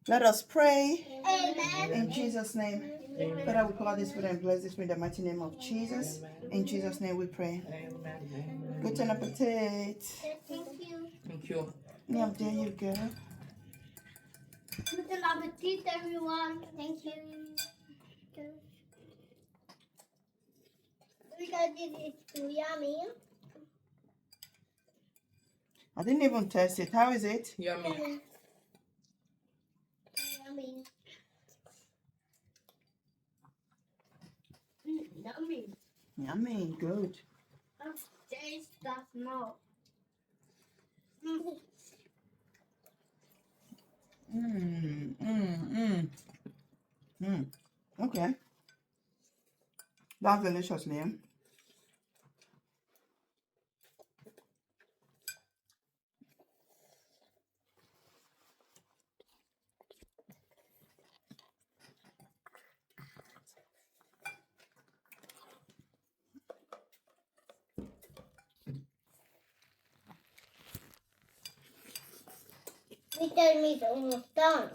Let us pray. Amen. In Jesus' name. Amen. Father, we call this food and bless this food in the mighty name of Jesus. In Jesus' name we pray. Amen. Good appetit. Thank you. Thank you. Yeah, there you go. Good appetit, everyone. Thank you. Because it's too yummy. I didn't even taste it. How is it? Yummy. Yummy. Yummy. Yummy, good. Let's taste that now. Okay. That's delicious, Liam. We tell me it's almost done.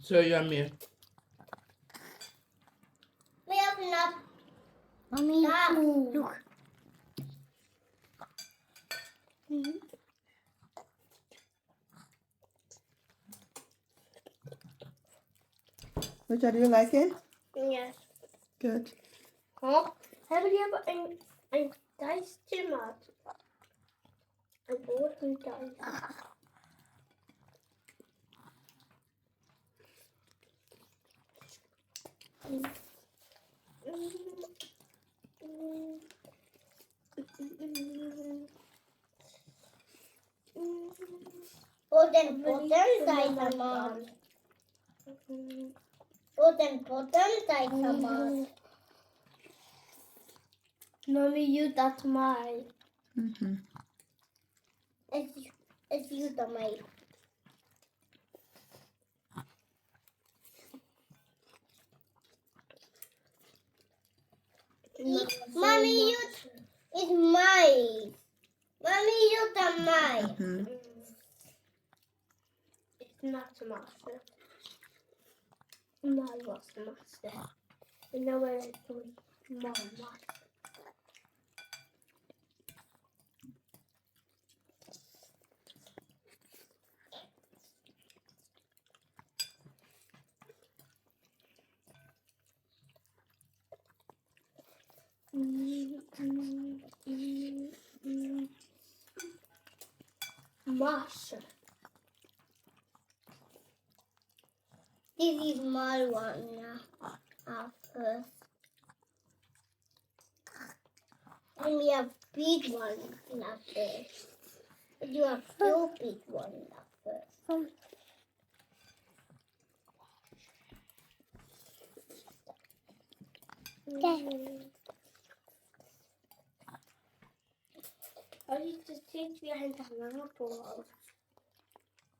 So yummy. We have enough. Mommy, look. Richard, do you like it? Yes. Good. Oh, hebben jullie een Thais tomaat? Een boter Thais. Boten Thai tomaat. Boten Thai tomaat. Mommy, you dat mij. Is you dat mij. Mommy, you is mine. Mommy, you dat mij. It's not tomato. Mine was tomato. You know where it's going. Mama. Masha. This is my one now. First. And we have big one now first. And you have two big one now first. I need to take your hand to på.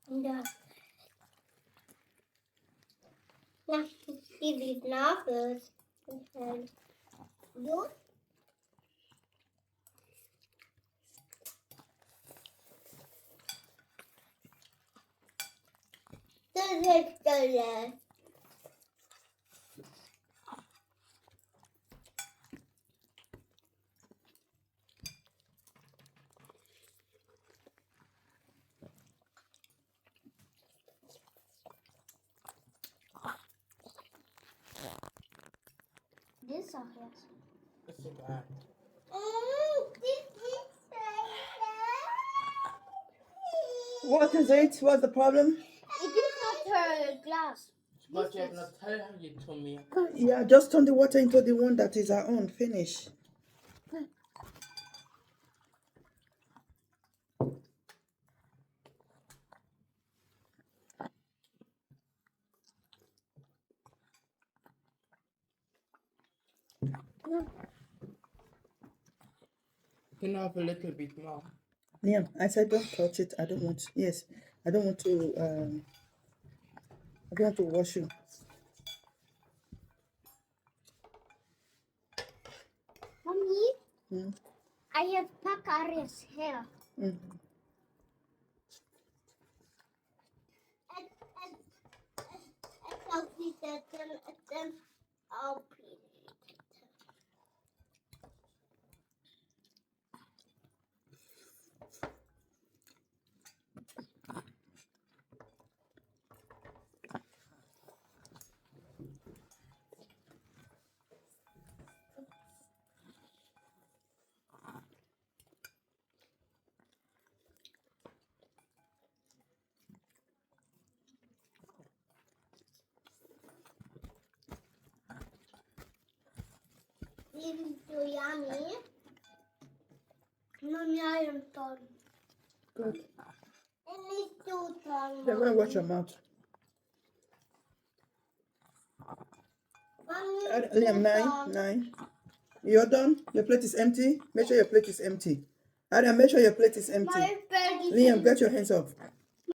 Ja. Ja, give it now first. And you. Det. This are yes. It's so bad. What is it? What's the problem? It is not her glass. But you have not told you to me. Yeah, just turn the water into the one that is our own. Finish. Can I have a little bit more? Liam, I said don't touch it. I don't want. Yes, I don't want to I don't have to wash you. Mommy, Mm. I have pack Aria's hair. Mm. I'll be that and then I'll be This is so yummy. Mommy, I am done. Good. And it's too done. Then go and wash your mouth. Mommy, Liam, nine. You're done? Your plate is empty? Make sure your plate is empty. Adam, make sure your plate is empty. my bed is Liam, get your hands up.